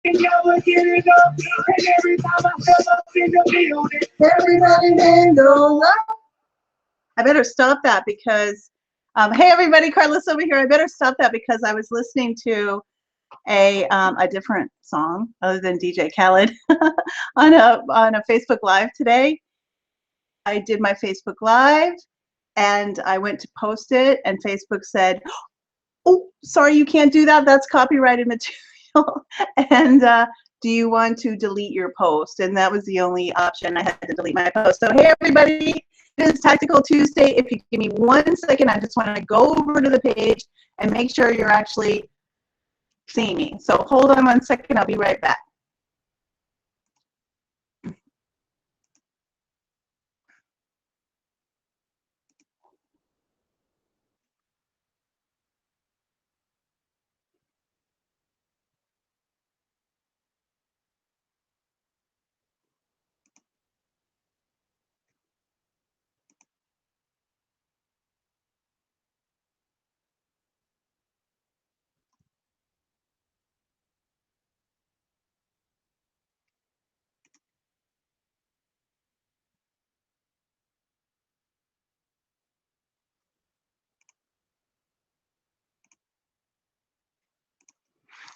and y'all get it up. And every time I step up in the building, everybody handle up. I better stop that because, hey everybody, Karla's over here. I better stop that because I was listening to a different song other than DJ Khaled on a Facebook Live today. I did my Facebook Live and I went to post it and Facebook said, oh, sorry, you can't do that. That's copyrighted material. And do you want to delete your post? And that was the only option. I had to delete my post. So hey everybody, it is Tactical Tuesday. If you give me 1 second, I just want to go over to the page and make sure you're actually seeing me. So hold on 1 second, I'll be right back.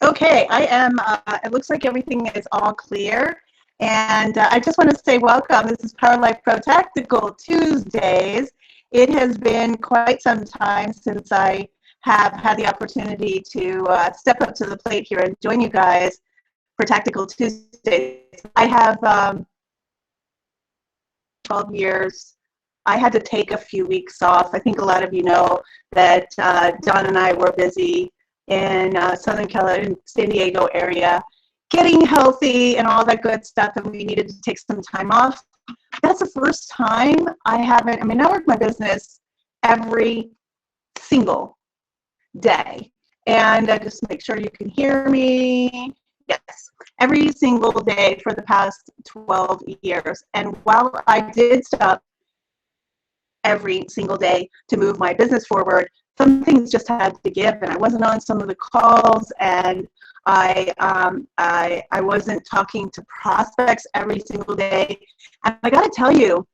Okay, I am, it looks like everything is all clear. And I just want to say welcome. This is Power Life Pro Tactical Tuesdays. It has been quite some time since I have had the opportunity to step up to the plate here and join you guys for Tactical Tuesdays. I have 12 years. I had to take a few weeks off. I think a lot of you know that Don and I were busy in Southern California, San Diego area, getting healthy and all that good stuff, and we needed to take some time off. That's the first time I haven't, I mean, I work my business every single day, and I just make sure you can hear me. Yes, every single day for the past 12 years. And while I did stop every single day to move my business forward, some things just had to give, and I wasn't on some of the calls, and I wasn't talking to prospects every single day. And I got to tell you,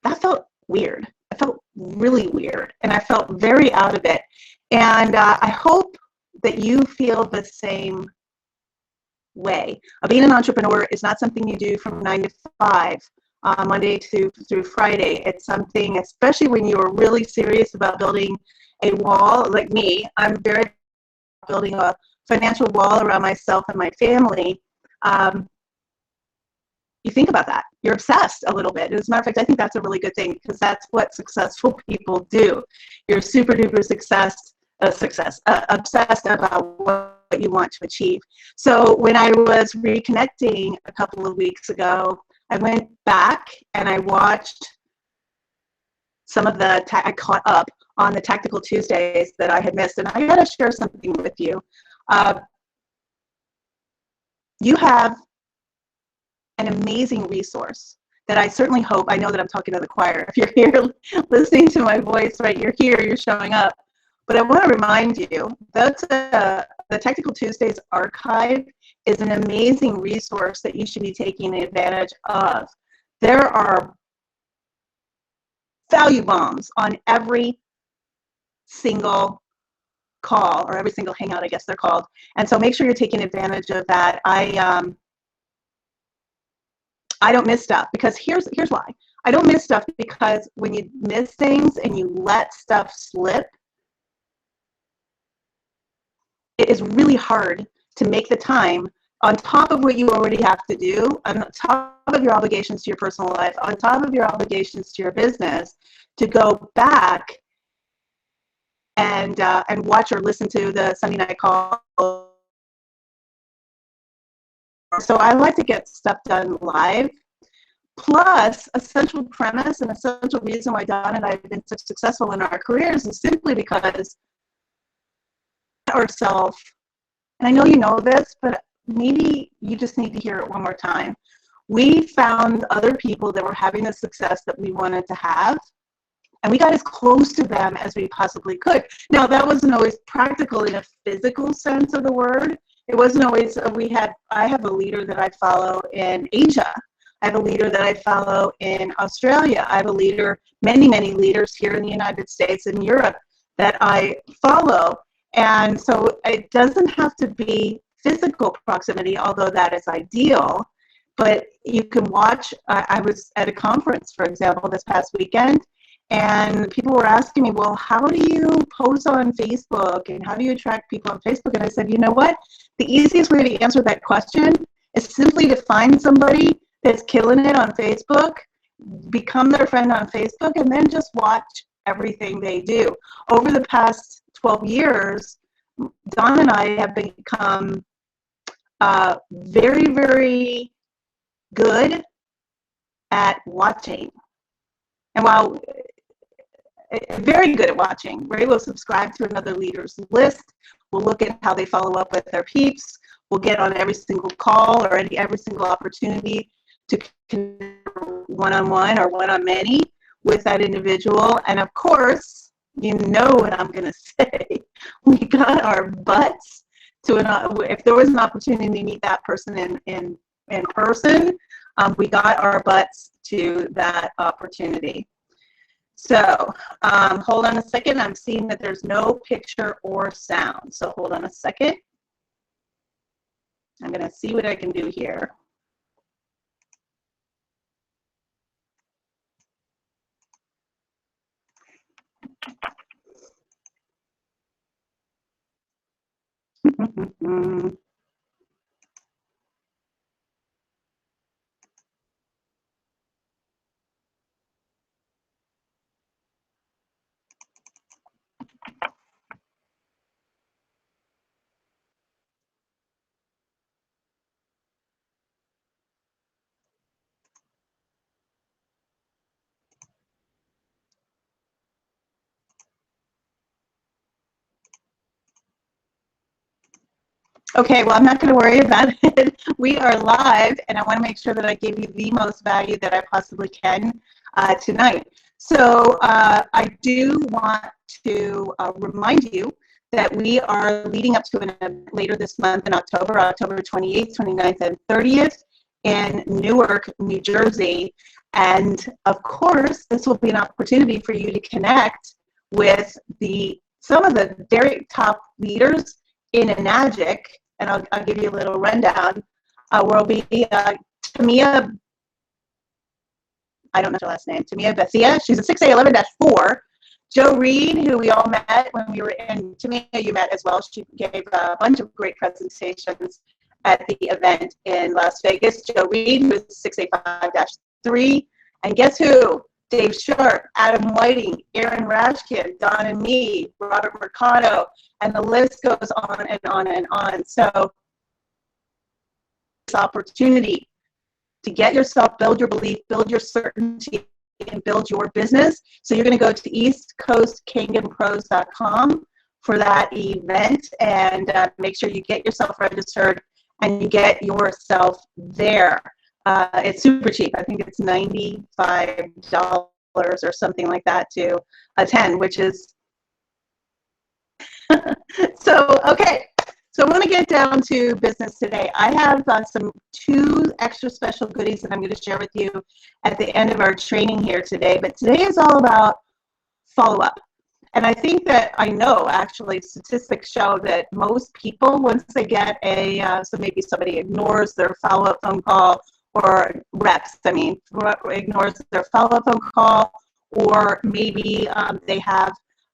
that felt weird. I felt really weird, and I felt very out of it. And I hope that you feel the same way. Being an entrepreneur is not something you do from 9 to 5. Monday through Friday. It's something, especially when you are really serious about building a wall, like me, I'm very building a financial wall around myself and my family. You think about that. You're obsessed a little bit. As a matter of fact, I think that's a really good thing because that's what successful people do. You're super duper obsessed about what you want to achieve. So when I was reconnecting a couple of weeks ago, I went back and I watched some of the, I caught up on the Tactical Tuesdays that I had missed, and I got to share something with you. You have an amazing resource that I certainly hope, I know that I'm talking to the choir. If you're here listening to my voice, right, you're here, you're showing up. But I want to remind you that the Tactical Tuesdays archive is an amazing resource that you should be taking advantage of. There are value bombs on every single call, or every single hangout, I guess they're called. And so make sure you're taking advantage of that. I don't miss stuff because here's why. I don't miss stuff because when you miss things and you let stuff slip, it is really hard to make the time on top of what you already have to do, on top of your obligations to your personal life, on top of your obligations to your business, to go back and watch or listen to the Sunday night call. So I like to get stuff done live. Plus, a central premise and a central reason why Don and I have been so successful in our careers is simply because ourselves, and I know you know this, but maybe you just need to hear it one more time. We found other people that were having the success that we wanted to have, and we got as close to them as we possibly could. Now, that wasn't always practical in a physical sense of the word. It wasn't always, I have a leader that I follow in Asia. I have a leader that I follow in Australia. I have a leader, many leaders here in the United States and Europe that I follow. And so it doesn't have to be physical proximity, although that is ideal, but you can watch. I was at a conference, for example, this past weekend, and people were asking me, well, how do you post on Facebook and how do you attract people on Facebook? And I said, you know what? The easiest way to answer that question is simply to find somebody that's killing it on Facebook, become their friend on Facebook, and then just watch everything they do. Over the past 12 years, Don and I have become very good at watching. And while very good at watching, right? We'll subscribe to another leader's list. We'll look at how they follow up with their peeps. We'll get on every single call or every single opportunity to connect one-on-one or one-on-many with that individual. And of course, you know what I'm going to say. We got our butts to if there was an opportunity to meet that person in person, we got our butts to that opportunity. So hold on a second. I'm seeing that there's no picture or sound. So hold on a second. I'm going to see what I can do here. Okay, well, I'm not going to worry about it. We are live, and I want to make sure that I give you the most value that I possibly can tonight. So I do want to remind you that we are leading up to an event later this month in October 28th, 29th, and 30th in Newark, New Jersey. And of course, this will be an opportunity for you to connect with some of the very top leaders in Enagic, and I'll give you a little rundown. Will be Tamia, I don't know her last name, Tamia Bethia. She's a 6A11-4. Joe Reed, who we all met when we were in, Tamia, you met as well. She gave a bunch of great presentations at the event in Las Vegas. Joe Reed, who is 6A5-3. And guess who? Dave Sharp, Adam Whiting, Aaron Rashkin, Don and me, Robert Mercado, and the list goes on and on and on. So this opportunity to get yourself, build your belief, build your certainty, and build your business. So you're going to go to eastcoastkanganpros.com for that event, and make sure you get yourself registered and you get yourself there. It's super cheap. I think it's $95 or something like that to attend, which is so okay. So I want to get down to business today. I have two extra special goodies that I'm going to share with you at the end of our training here today. But today is all about follow-up. And I think that I know actually statistics show that most people, once they get so maybe somebody ignores their follow-up phone call, or reps, ignores their follow-up phone call, or maybe they have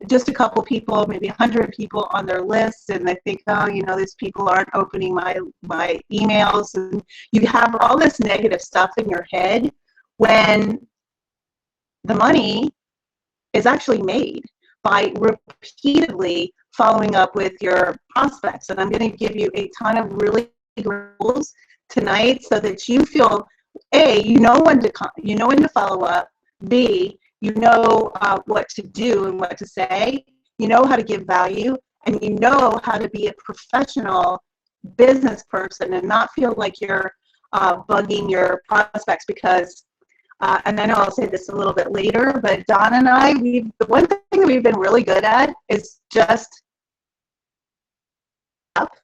just a couple people, maybe 100 people on their list, and they think, oh, these people aren't opening my emails, and you have all this negative stuff in your head when the money is actually made by repeatedly following up with your prospects. And I'm going to give you a ton of really good rules tonight so that you feel, A, you know when to follow up, B, you know what to do and what to say, you know how to give value, and you know how to be a professional business person and not feel like you're bugging your prospects because, and I know I'll say this a little bit later, but Don and I, the one thing that we've been really good at is just up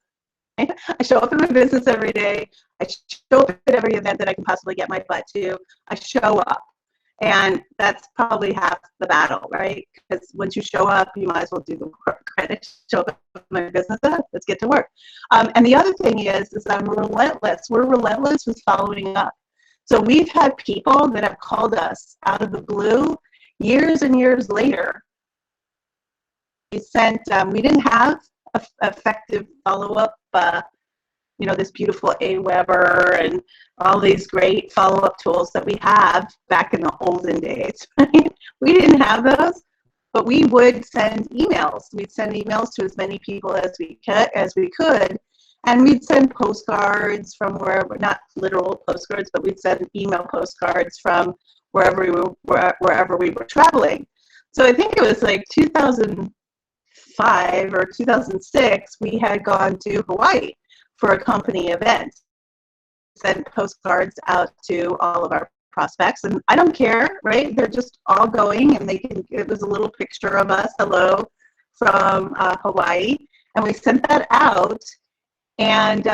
I show up in my business every day. I show up at every event that I can possibly get my butt to. I show up. And that's probably half the battle, right? Because once you show up, you might as well do the work, right? Show up in my business, let's get to work. And the other thing is I'm relentless. We're relentless with following up. So we've had people that have called us out of the blue years and years later. We didn't have effective follow-up, this beautiful Aweber and all these great follow-up tools that we have back in the olden days. Right? We didn't have those, but we would send emails. We'd send emails to as many people as we could, and we'd send postcards from wherever, not literal postcards, but we'd send email postcards from wherever we were traveling. So I think it was like 2005 or 2006, we had gone to Hawaii for a company event, sent postcards out to all of our prospects, and I don't care, right? They're just all going, and it was a little picture of us, hello, from Hawaii, and we sent that out, and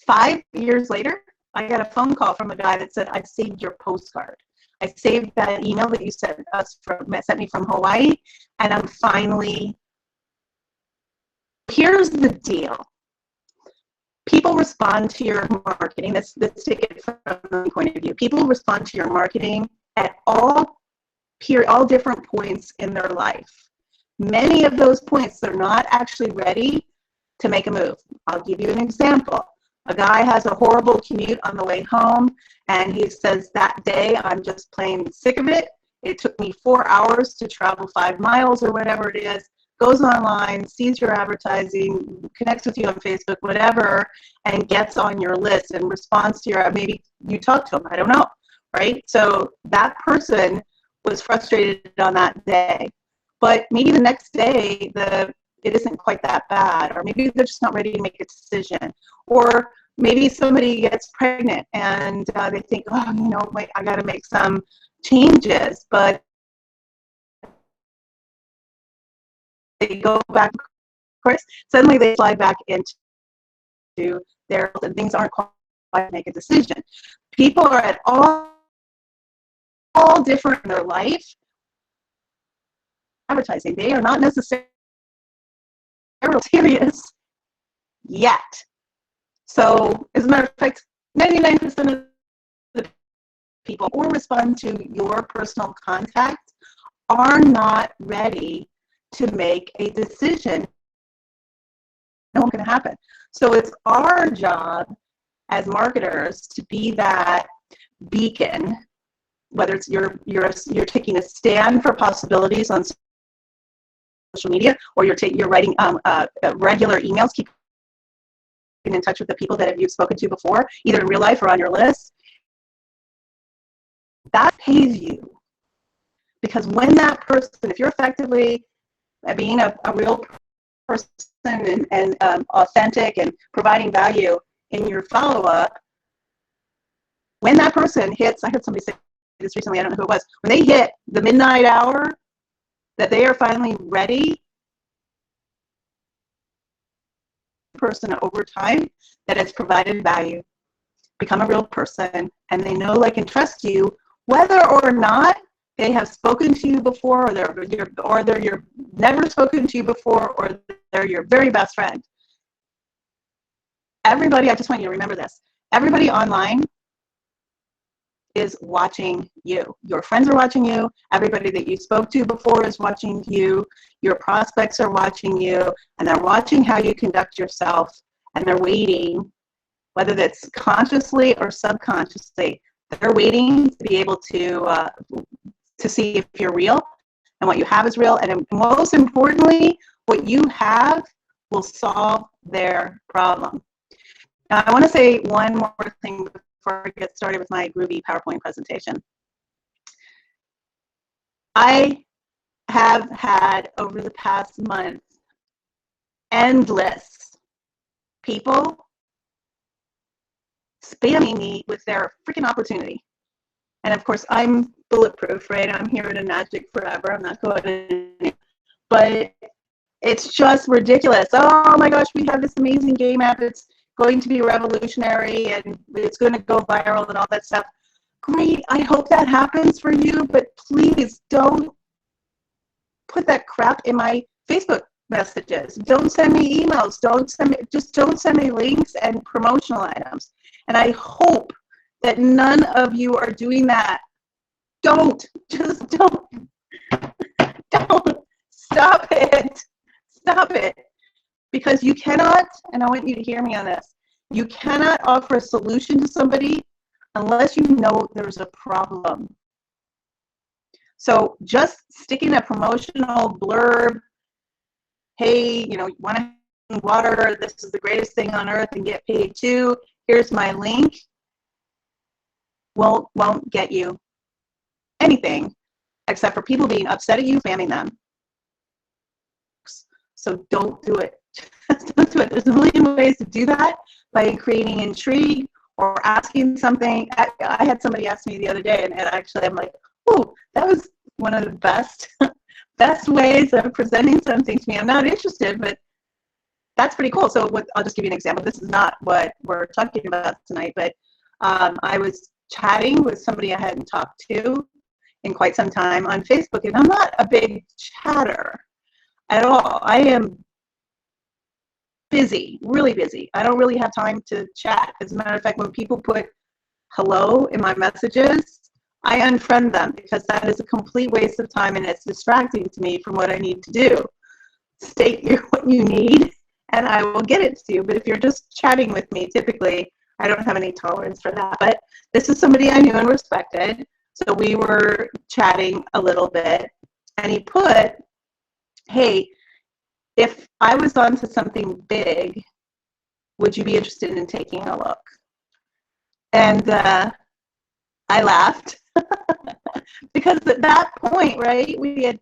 5 years later, I got a phone call from a guy that said, I saved your postcard. I saved that email that you sent me from Hawaii, and I'm finally, here's the deal. People respond to your marketing. Let's take it from the point of view. People respond to your marketing at all different points in their life. Many of those points, they're not actually ready to make a move. I'll give you an example. A guy has a horrible commute on the way home, and he says, that day, I'm just plain sick of it. It took me 4 hours to travel 5 miles or whatever it is. Goes online, sees your advertising, connects with you on Facebook, whatever, and gets on your list and responds to maybe you talk to him, I don't know, right? So that person was frustrated on that day, but maybe the next day, it isn't quite that bad, or maybe they're just not ready to make a decision, or maybe somebody gets pregnant and they think, I got to make some changes, but they go back, of course, suddenly they slide back into their, and things aren't quite to make a decision. People are at all different in their life. Advertising, they are not necessarily serious yet. So, as a matter of fact, 99% of the people who respond to your personal contact are not ready to make a decision. No one's going to happen. So it's our job as marketers to be that beacon, whether it's you're taking a stand for possibilities on social media, or you're writing regular emails, keeping in touch with the people that you've spoken to before, either in real life or on your list. That pays you, because when that person, if you're effectively being a real person and authentic and providing value in your follow-up, when that person hits, I heard somebody say this recently, I don't know who it was, when they hit the midnight hour, that they are finally ready, person over time that has provided value, become a real person, and they know, like, and trust you, whether or not they have spoken to you before, or they're never spoken to you before, or they're your very best friend. Everybody, I just want you to remember this. Everybody online is watching you. Your friends are watching you. Everybody that you spoke to before is watching you. Your prospects are watching you, and they're watching how you conduct yourself, and they're waiting, whether that's consciously or subconsciously, they're waiting to be able to see if you're real and what you have is real, and most importantly, what you have will solve their problem. Now, I want to say one more thing before I get started with my groovy PowerPoint presentation. I have had, over the past month, endless people spamming me with their freaking opportunity. And of course, I'm bulletproof, right? I'm here to magic forever. I'm not going anywhere. But It's just ridiculous. Oh my gosh, we have this amazing game app. It's going to be revolutionary and it's going to go viral and all that stuff. Great. I hope that happens for you, but please don't put that crap in my Facebook messages. Don't send me emails. Don't send me links and promotional items. And I hope that none of you are doing that. Just don't. Stop it. Stop it. Because you cannot, and I want you to hear me on this, you cannot offer a solution to somebody unless you know there's a problem. So just sticking a promotional blurb, hey, you want to have water, this is the greatest thing on earth and get paid too, here's my link, won't get you anything except for people being upset at you, spamming them. So don't do it. Don't do it. There's a million ways to do that by creating intrigue or asking something. I had somebody ask me the other day, and actually I'm like, oh, that was one of the best ways of presenting something to me. I'm not interested, but that's pretty cool. So I'll just give you an example. This is not what we're talking about tonight, but I was chatting with somebody I hadn't talked to in quite some time on Facebook, and I'm not a big chatter at all. I am busy, really busy. I don't really have time to chat. As a matter of fact, when people put hello in my messages, I unfriend them because that is a complete waste of time and it's distracting to me from what I need to do. State what you need and I will get it to you. But if you're just chatting with me, typically, I don't have any tolerance for that. But this is somebody I knew and respected. So we were chatting a little bit and he put, hey, if I was onto something big, would you be interested in taking a look? And I laughed because at that point, right, we had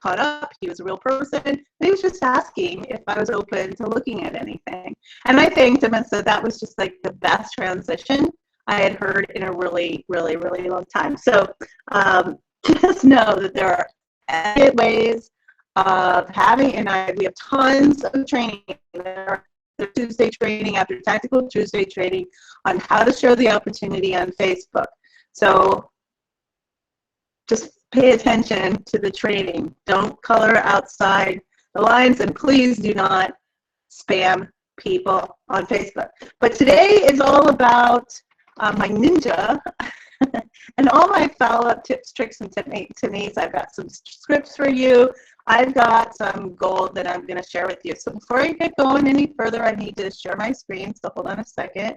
caught up. He was a real person. He was just asking if I was open to looking at anything. And I thanked him and said that was just like the best transition I had heard in a really, really, really long time. So just know that there are ways of having, and we have tons of training. There's Tuesday training after Tactical Tuesday training on how to show the opportunity on Facebook. So just pay attention to the training. Don't color outside the lines, and please do not spam people on Facebook. But today is all about my ninja and all my follow-up tips, tricks, and techniques. I've got some scripts for you. I've got some gold that I'm going to share with you. So before I get going any further, I need to share my screen. So hold on a second.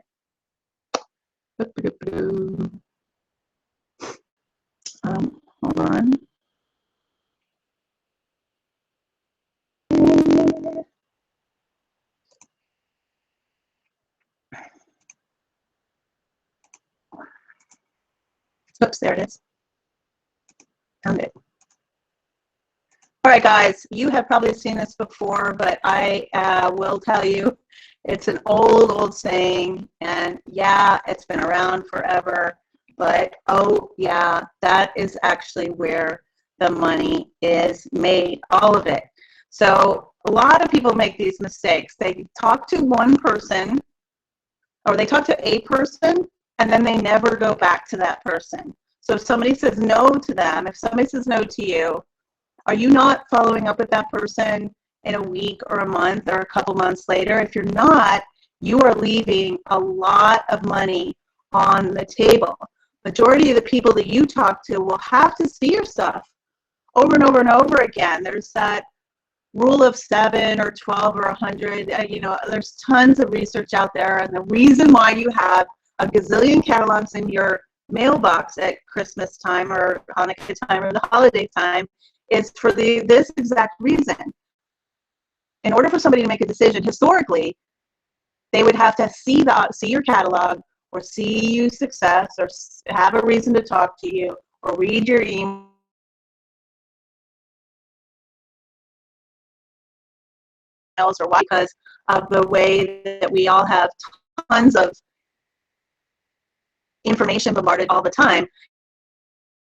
Hold on. Oops, there it is. Found it. All right, guys, you have probably seen this before, but I will tell you, it's an old saying, and yeah, it's been around forever, but oh yeah, that is actually where the money is made, all of it. So a lot of people make these mistakes. They talk to one person, or they talk to a person, and then they never go back to that person. So if somebody says no to them, if somebody says no to you, are you not following up with that person in a week or a month or a couple months later? If you're not, you are leaving a lot of money on the table. Majority of the people that you talk to will have to see your stuff over and over and over again. There's that rule of 7 or 12 or 100. There's tons of research out there, and the reason why you have a gazillion catalogs in your mailbox at Christmas time or Hanukkah time or the holiday time is for this exact reason. In order for somebody to make a decision, historically, they would have to see your catalog or see you success or have a reason to talk to you or read your emails or why, because of the way that we all have tons of information bombarded all the time.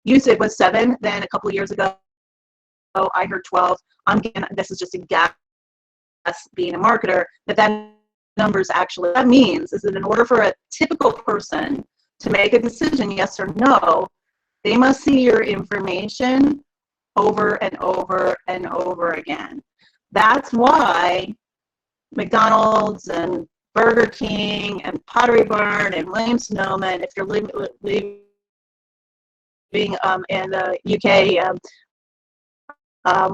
Usage was 7, then a couple of years ago I heard 12. This is just a guess. being a marketer, that numbers actually, that means is that in order for a typical person to make a decision, yes or no, they must see your information over and over and over again. That's why McDonald's and Burger King and Pottery Barn and Williams-Sonoma, and if you're living in the UK,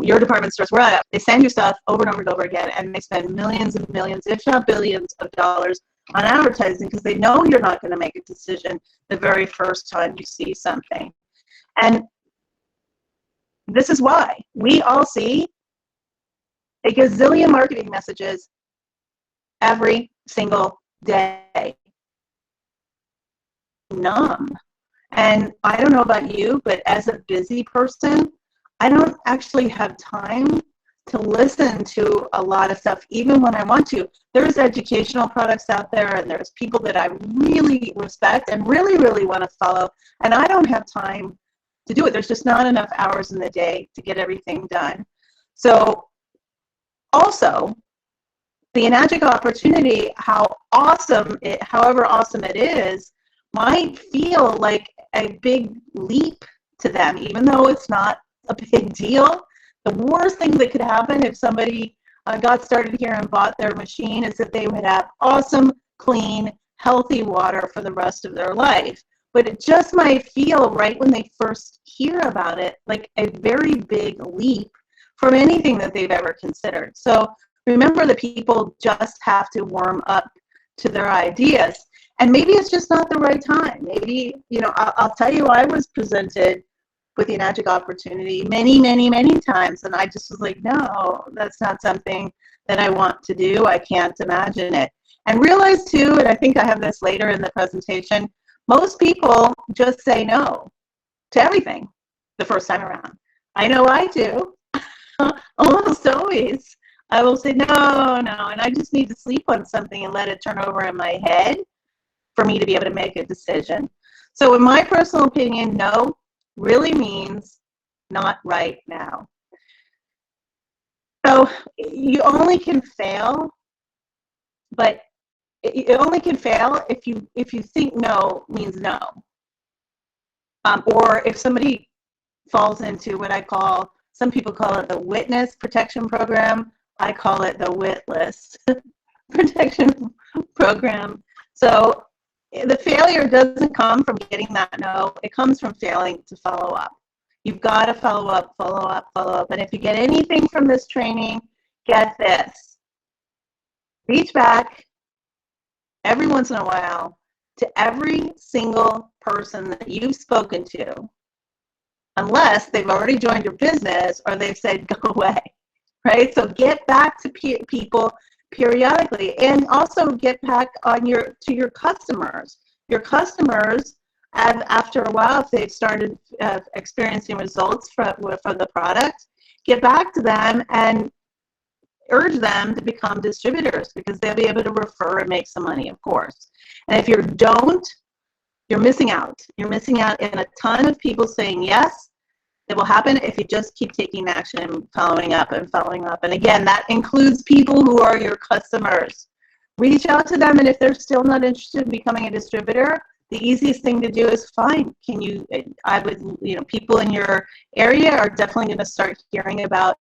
your department stores, where they send you stuff over and over and over again, and they spend millions and millions, if not billions of dollars on advertising because they know you're not going to make a decision the very first time you see something. And this is why we all see a gazillion marketing messages every single day. Numb. And I don't know about you, but as a busy person, I don't actually have time to listen to a lot of stuff, even when I want to. There's educational products out there, and there's people that I really respect and really, really want to follow, and I don't have time to do it. There's just not enough hours in the day to get everything done. So also, the Enagic opportunity, however awesome it is, might feel like a big leap to them, even though it's not a big deal. The worst thing that could happen if somebody got started here and bought their machine is that they would have awesome, clean, healthy water for the rest of their life. But it just might feel, right when they first hear about it, like a very big leap from anything that they've ever considered. So remember that people just have to warm up to their ideas. And maybe it's just not the right time. Maybe, I'll tell you, I was presented with the Enagic opportunity many, many, many times. And I just was like, no, that's not something that I want to do. I can't imagine it. And realize too, and I think I have this later in the presentation, most people just say no to everything the first time around. I know I do. Almost always. I will say no, and I just need to sleep on something and let it turn over in my head for me to be able to make a decision. So in my personal opinion, no really means not right now. So you only can fail, but you only can fail if you think no means no. Or if somebody falls into what some people call it the witness protection program. I call it the witless protection program. So the failure doesn't come from getting that no. It comes from failing to follow up. You've got to follow up, follow up, follow up. And if you get anything from this training, get this. Reach back every once in a while to every single person that you've spoken to, unless they've already joined your business or they've said, go away, right? So get back to people periodically, and also get back to your customers. Your customers, after a while, if they've started experiencing results from the product, get back to them and urge them to become distributors, because they'll be able to refer and make some money, of course. And if you don't, you're missing out. You're missing out in a ton of people saying yes. It will happen if you just keep taking action and following up and following up. And again, that includes people who are your customers. Reach out to them, and if they're still not interested in becoming a distributor, the easiest thing to do is fine. People in your area are definitely going to start hearing about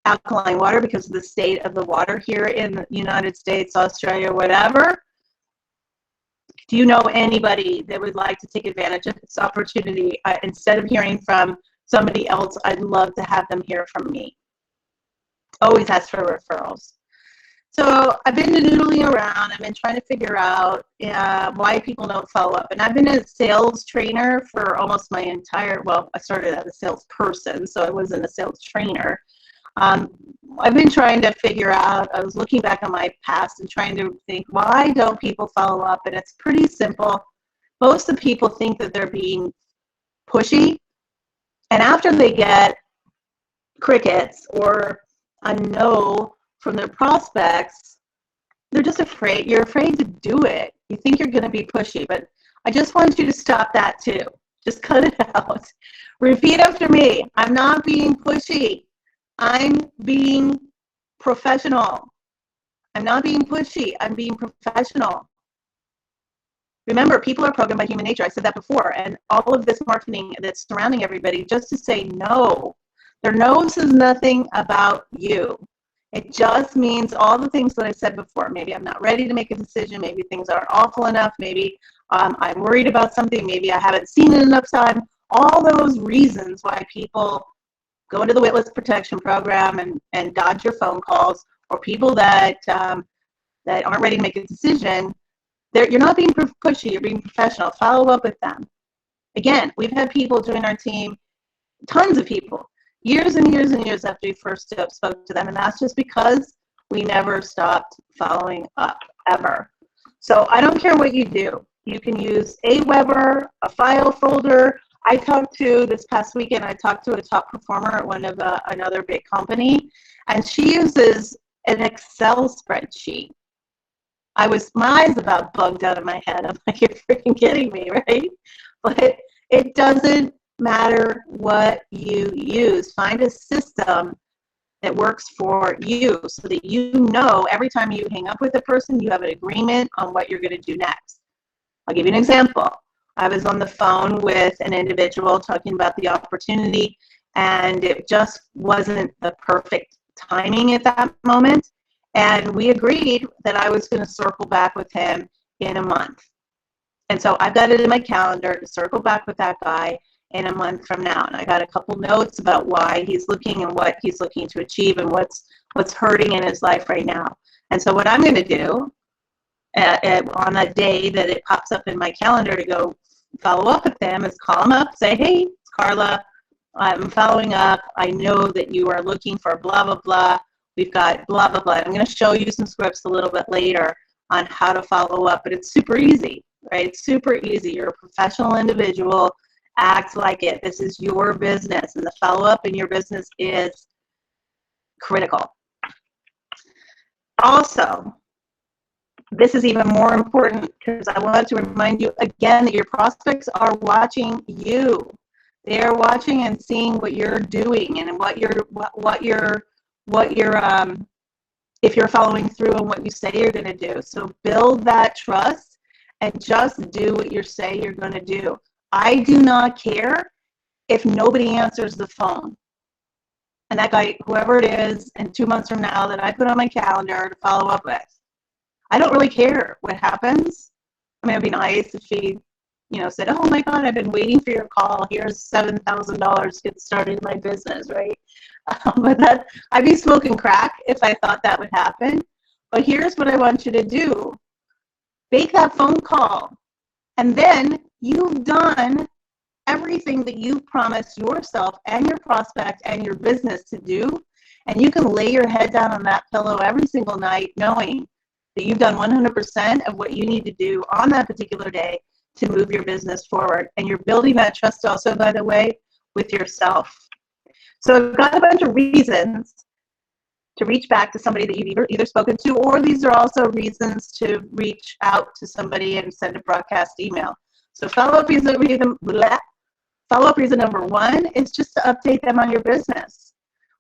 alkaline water because of the state of the water here in the United States, Australia, whatever. Do you know anybody that would like to take advantage of this opportunity? Instead of hearing from somebody else, I'd love to have them hear from me. Always ask for referrals. So I've been noodling around. I've been trying to figure out why people don't follow up. And I've been a sales trainer for almost my entire, I started as a salesperson, so I wasn't a sales trainer. I've been trying to figure out, I was looking back on my past and trying to think, why don't people follow up? And it's pretty simple. Most of the people think that they're being pushy. And after they get crickets or a no from their prospects, they're just afraid. You're afraid to do it. You think you're going to be pushy, but I just want you to stop that too. Just cut it out. Repeat after me. I'm not being pushy. I'm being professional. I'm not being pushy. I'm being professional. Remember, people are programmed by human nature. I said that before. And all of this marketing that's surrounding everybody just to say no. Their no says nothing about you. It just means all the things that I said before. Maybe I'm not ready to make a decision. Maybe things aren't awful enough. Maybe I'm worried about something. Maybe I haven't seen it enough time. All those reasons why people go into the waitlist protection program and dodge your phone calls, or people that that aren't ready to make a decision. You're not being pushy, you're being professional. Follow up with them. Again, we've had people join our team, tons of people, years and years and years after we first spoke to them, and that's just because we never stopped following up, ever. So I don't care what you do. You can use Aweber, a file folder. I talked to, this past weekend, I talked to a top performer at one of another big company, and she uses an Excel spreadsheet. My eyes about bugged out of my head. I'm like, you're freaking kidding me, right? But it doesn't matter what you use. Find a system that works for you so that you know every time you hang up with a person, you have an agreement on what you're going to do next. I'll give you an example. I was on the phone with an individual talking about the opportunity, and it just wasn't the perfect timing at that moment. And we agreed that I was going to circle back with him in a month. And so I've got it in my calendar to circle back with that guy in a month from now. And I got a couple notes about why he's looking and what he's looking to achieve and what's hurting in his life right now. And so what I'm going to do on that day that it pops up in my calendar to go follow up with them is call him up, say, hey, it's Karla. I'm following up. I know that you are looking for blah, blah, blah. We've got blah, blah, blah. I'm going to show you some scripts a little bit later on how to follow up, but it's super easy, right? It's super easy. You're a professional individual. Act like it. This is your business, and the follow-up in your business is critical. Also, this is even more important because I want to remind you again that your prospects are watching you. They are watching and seeing what you're doing and what you're if you're following through on what you say you're going to do. So build that trust and just do what you say you're going to do. I do not care if nobody answers the phone. And that guy, whoever it is, and 2 months from now that I put on my calendar to follow up with, I don't really care what happens. I mean, it'd be nice if she, said, oh my God, I've been waiting for your call. Here's $7,000 to get started in my business, right? But I'd be smoking crack if I thought that would happen. But here's what I want you to do. Make that phone call. And then you've done everything that you promised yourself and your prospect and your business to do. And you can lay your head down on that pillow every single night knowing that you've done 100% of what you need to do on that particular day to move your business forward. And you're building that trust also, by the way, with yourself. So I've got a bunch of reasons to reach back to somebody that you've either spoken to, or these are also reasons to reach out to somebody and send a broadcast email. So follow-up reason number one is just to update them on your business.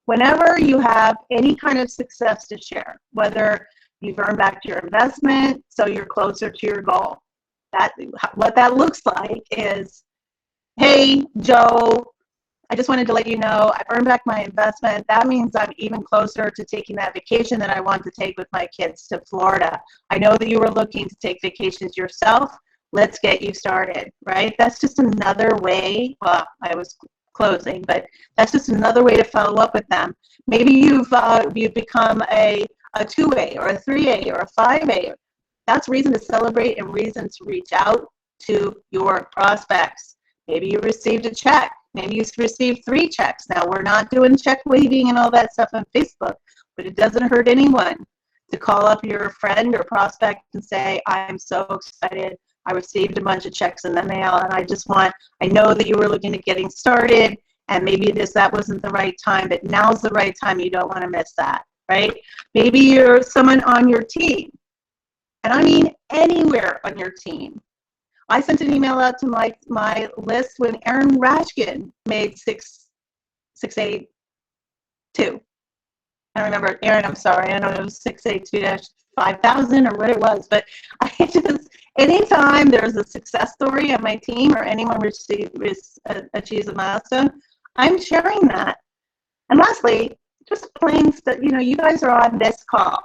Whenever you have any kind of success to share, whether you've earned back your investment, so you're closer to your goal. What that looks like is, hey, Joe, I just wanted to let you know I've earned back my investment. That means I'm even closer to taking that vacation that I want to take with my kids to Florida. I know that you were looking to take vacations yourself. Let's get you started, right? That's just another way. Well, I was closing, but that's just another way to follow up with them. Maybe you've become a 2A or a 3A or a 5A. That's reason to celebrate and reason to reach out to your prospects. Maybe you received a check. Maybe you received 3 checks. Now, we're not doing check waving and all that stuff on Facebook, but it doesn't hurt anyone to call up your friend or prospect and say, I'm so excited. I received a bunch of checks in the mail, and I know that you were looking at getting started, and maybe that wasn't the right time, but now's the right time. You don't want to miss that, right? Maybe you're someone on your team, and I mean anywhere on your team. I sent an email out to my list when Aaron Rashkin made 682. I remember, Aaron, I'm sorry. I know it was 682 5,000 or what it was. But I just, anytime there's a success story on my team or anyone achieves a milestone, I'm sharing that. And lastly, just plain stuff, you know, you guys are on this call.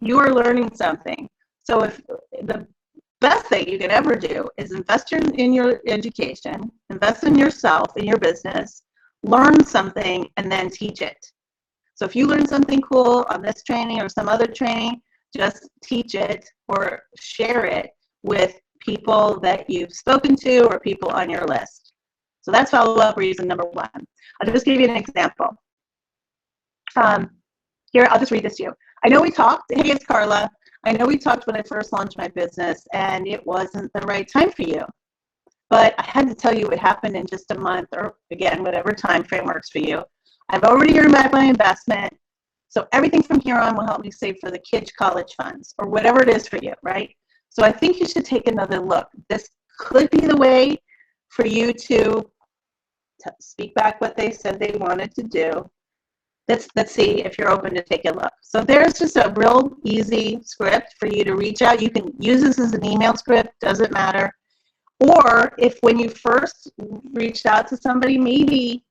You are learning something. So if the best thing you can ever do is invest in your education, invest in yourself, in your business, learn something, and then teach it. So if you learn something cool on this training or some other training, just teach it or share it with people that you've spoken to or people on your list. So that's follow-up reason number one. I'll just give you an example. Here, I'll just read this to you. I know we talked. Hey, it's Karla. I know we talked when I first launched my business, and it wasn't the right time for you. But I had to tell you what happened in just a month, or again, whatever time frame works for you. I've already earned back my investment, so everything from here on will help me save for the kids' college funds, or whatever it is for you, right? So I think you should take another look. This could be the way for you to speak back what they said they wanted to do. Let's see if you're open to take a look. So there's just a real easy script for you to reach out. You can use this as an email script, doesn't matter. Or if when you first reached out to somebody, maybe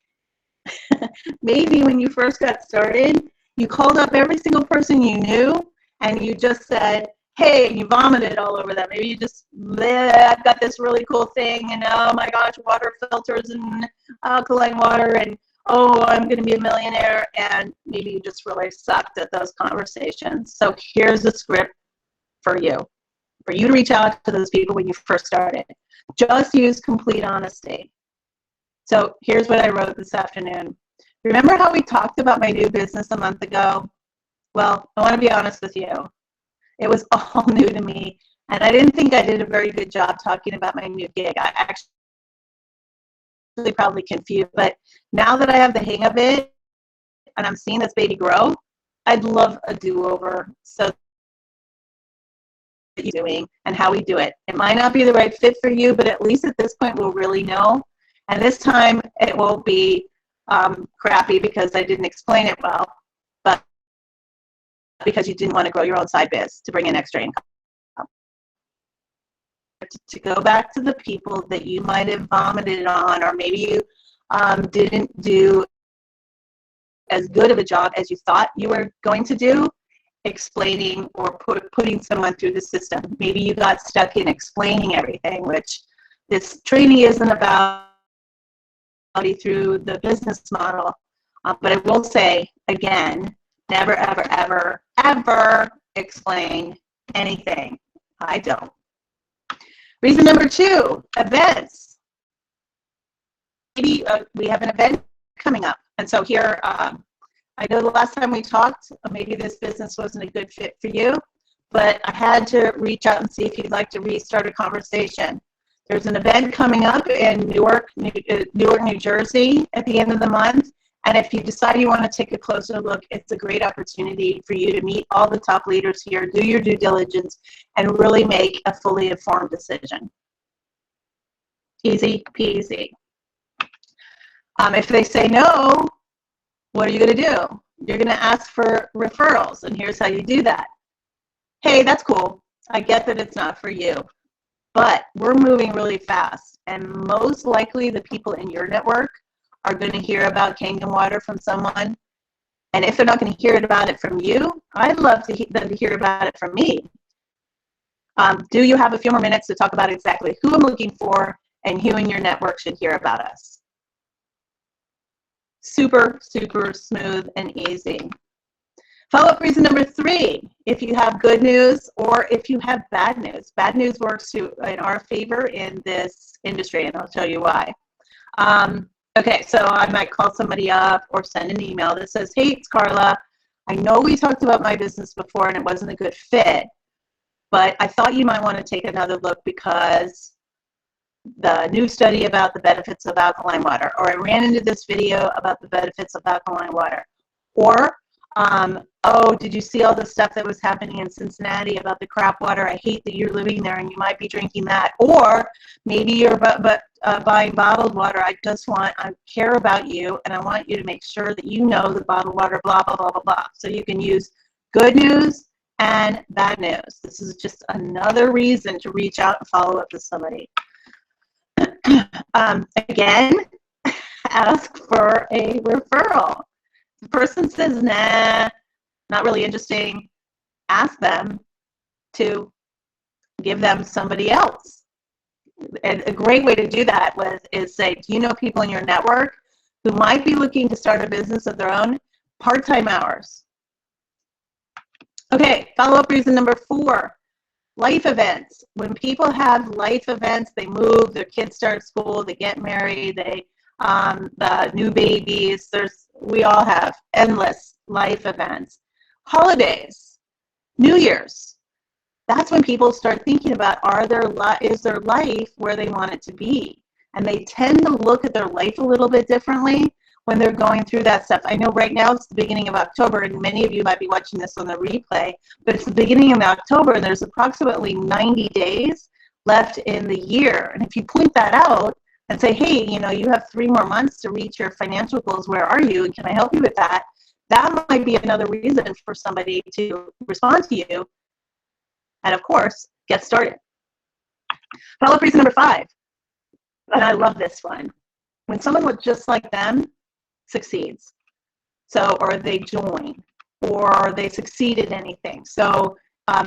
when you first got started, you called up every single person you knew and you just said, hey, and you vomited all over them. Maybe you just, I've got this really cool thing, and oh my gosh, water filters and alkaline water, and oh, I'm going to be a millionaire, and maybe you just really sucked at those conversations. So here's a script for you to reach out to those people when you first started. Just use complete honesty. So here's what I wrote this afternoon. Remember how we talked about my new business a month ago? Well, I want to be honest with you. It was all new to me, and I didn't think I did a very good job talking about my new gig. I actually probably confused, but now that I have the hang of it and I'm seeing this baby grow, I'd love a do-over. So doing and how we do it. It might not be the right fit for you, but at least at this point we'll really know. And this time it won't be crappy because I didn't explain it well, but because you didn't want to grow your own side biz to bring in extra income. To go back to the people that you might have vomited on, or maybe you didn't do as good of a job as you thought you were going to do, explaining or putting someone through the system. Maybe you got stuck in explaining everything, which this training isn't about through the business model. But I will say, again, never, ever, ever, ever explain anything. I don't. Reason number two, events. Maybe we have an event coming up. And so here, I know the last time we talked, maybe this business wasn't a good fit for you, but I had to reach out and see if you'd like to restart a conversation. There's an event coming up in Newark, New Jersey at the end of the month. And if you decide you want to take a closer look, it's a great opportunity for you to meet all the top leaders here, do your due diligence, and really make a fully informed decision. Easy peasy. If they say no, what are you going to do? You're going to ask for referrals, and here's how you do that. Hey, that's cool. I get that it's not for you, but we're moving really fast, and most likely the people in your network are going to hear about Kingdom Water from someone. And if they're not going to hear about it from you, I'd love them to hear about it from me. Do you have a few more minutes to talk about exactly who I'm looking for and who in your network should hear about us? Super, super smooth and easy. Follow-up reason number three, if you have good news or if you have bad news. Bad news works in our favor in this industry, and I'll tell you why. Okay, so I might call somebody up or send an email that says, hey, it's Karla. I know we talked about my business before and it wasn't a good fit, but I thought you might want to take another look because the new study about the benefits of alkaline water, or I ran into this video about the benefits of alkaline water, or oh, did you see all the stuff that was happening in Cincinnati about the crap water? I hate that you're living there and you might be drinking that. Or maybe you're buying bottled water. I care about you, and I want you to make sure that you know the bottled water, blah, blah, blah, blah, blah. So you can use good news and bad news. This is just another reason to reach out and follow up with somebody. Again, ask for a referral. If the person says, nah, not really interesting, ask them to give them somebody else. And a great way to do that is say, do you know people in your network who might be looking to start a business of their own? Part-time hours. Okay, follow-up reason number 4, life events. When people have life events, they move, their kids start school, they get married, the new babies, we all have endless life events. Holidays, New Year's. That's when people start thinking about, is their life where they want it to be? And they tend to look at their life a little bit differently when they're going through that stuff. I know right now it's the beginning of October, and many of you might be watching this on the replay, but it's the beginning of October, and there's approximately 90 days left in the year. And if you point that out and say, hey, you have 3 more months to reach your financial goals, where are you, and can I help you with that? That might be another reason for somebody to respond to you. And of course, get started. Follow-up reason number 5, and I love this one. When someone looks just like them succeeds, or they join, or they succeed at anything. So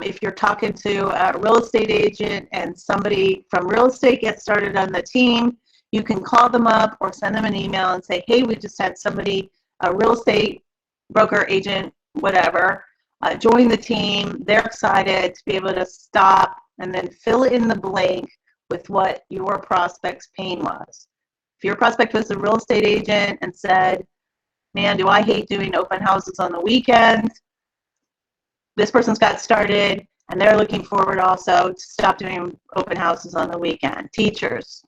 if you're talking to a real estate agent and somebody from real estate gets started on the team, you can call them up or send them an email and say, hey, we just had somebody, a real estate broker, agent, whatever, join the team. They're excited to be able to stop and then fill in the blank with what your prospect's pain was. If your prospect was a real estate agent and said, man, do I hate doing open houses on the weekend, this person's got started and they're looking forward also to stop doing open houses on the weekend. Teachers,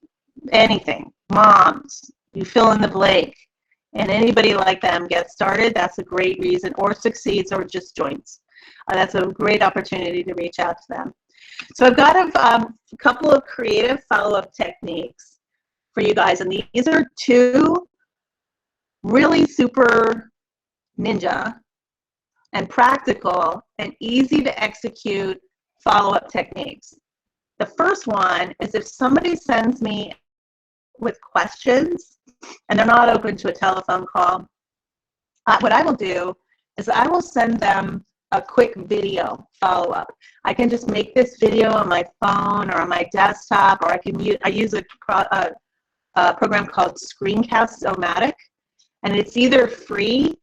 anything, moms, you fill in the blank. And anybody like them gets started, that's a great reason, or succeeds, or just joins. That's a great opportunity to reach out to them. So I've got a couple of creative follow-up techniques for you guys, and these are 2 really super ninja and practical and easy to execute follow-up techniques. The first one is, if somebody sends me with questions and they're not open to a telephone call, what I will do is I will send them a quick video follow-up. I can just make this video on my phone or on my desktop, or I use a program called Screencast-O-Matic, and it's either free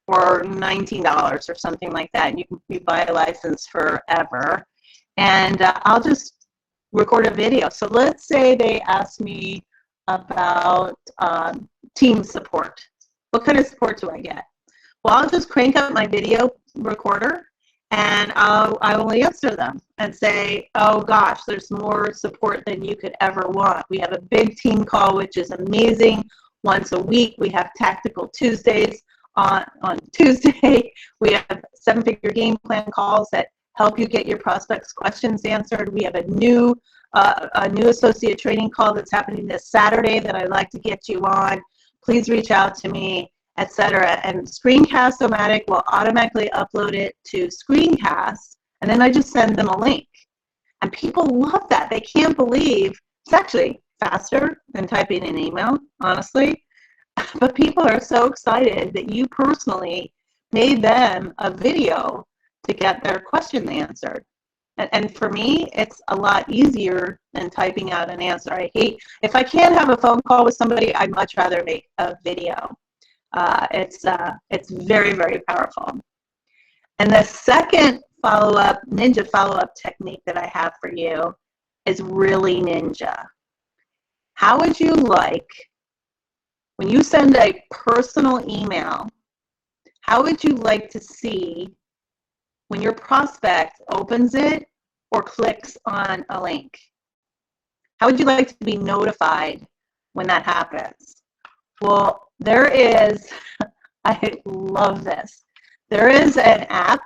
or $19 or something like that, and you buy a license forever. And I'll just record a video. So let's say they ask me about team support. What kind of support do I get? Well, I'll just crank up my video recorder and I will answer them and say, oh gosh, there's more support than you could ever want. We have a big team call, which is amazing. Once a week, we have tactical Tuesdays. On Tuesday, we have 7-figure game plan calls that help you get your prospects' questions answered. We have a new associate training call that's happening this Saturday that I'd like to get you on. Please reach out to me, etc. And Screencast-O-Matic will automatically upload it to Screencast, and then I just send them a link. And people love that. They can't believe it's actually faster than typing an email, honestly. But people are so excited that you personally made them a video to get their question answered. And for me, it's a lot easier than typing out an answer. If I can't have a phone call with somebody, I'd much rather make a video. It's very, very powerful. And the second ninja follow-up technique that I have for you is really ninja. How would you like, when you send a personal email, how would you like to see when your prospect opens it or clicks on a link? How would you like to be notified when that happens? Well, I love this. There is an app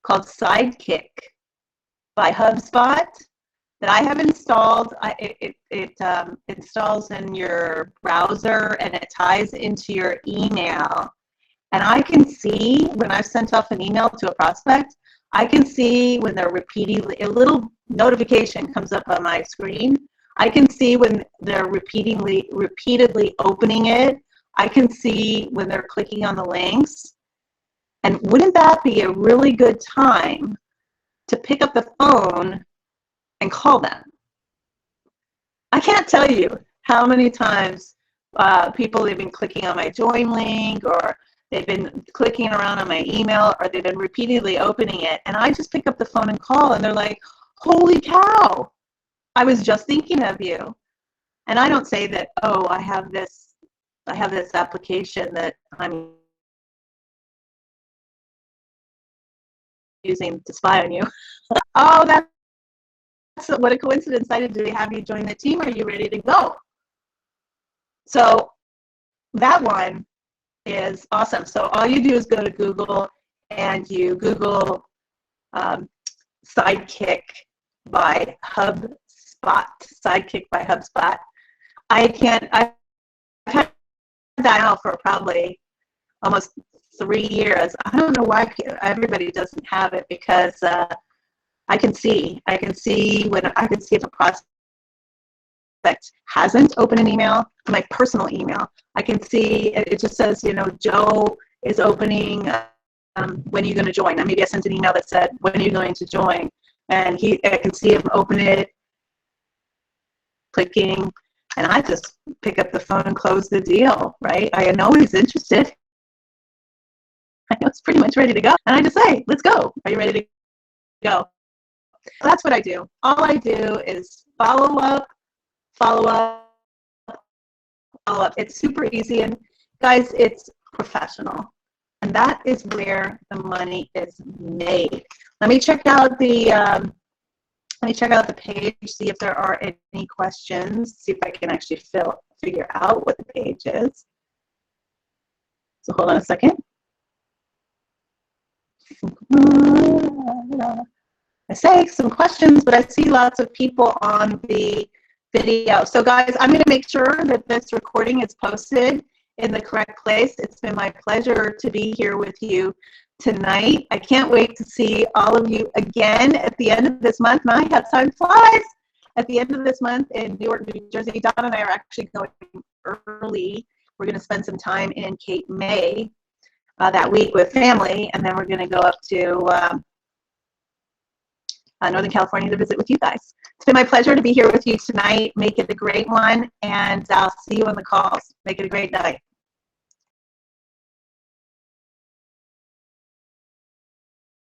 called Sidekick by HubSpot that I have installed. It installs in your browser and it ties into your email. And I can see when I've sent off an email to a prospect, I can see when they're repeatedly, a little notification comes up on my screen. I can see when they're repeatedly opening it. I can see when they're clicking on the links. And wouldn't that be a really good time to pick up the phone and call them? I can't tell you how many times people have been clicking on my join link, or they've been clicking around on my email, or they've been repeatedly opening it, and I just pick up the phone and call, and they're like, holy cow, I was just thinking of you. And I don't say that, oh, I have this application that I'm using to spy on you. Oh, that's what a coincidence. I did have you join the team. Are you ready to go? So that one is awesome. So all you do is go to Google and you Google Sidekick by HubSpot. Sidekick by HubSpot. I've had that now for probably almost 3 years. I don't know why everybody doesn't have it, because I can see if a prospect hasn't opened an email, my personal email. I can see it just says, Joe is opening. When are you going to join? And maybe I sent an email that said, when are you going to join? And I can see him open it, clicking, and I just pick up the phone and close the deal, right? I know he's interested. I know it's pretty much ready to go. And I just say, let's go. Are you ready to go? That's what I do. All I do is follow up, follow up, follow up. It's super easy. And guys, it's professional. And that is where the money is made. Let me check out the page, see if there are any questions, see if I can actually figure out what the page is. So hold on a second. I say some questions, but I see lots of people on the video. So guys, I'm going to make sure that this recording is posted in the correct place. It's been my pleasure to be here with you tonight. I can't wait to see all of you again at the end of this month. My time flies. At the end of this month in Newark, New Jersey, Don and I are actually going early. We're going to spend some time in Cape May that week with family, and then we're going to go up to Northern California to visit with you guys. It's been my pleasure to be here with you tonight. Make it a great one, and I'll see you on the calls. Make it a great night.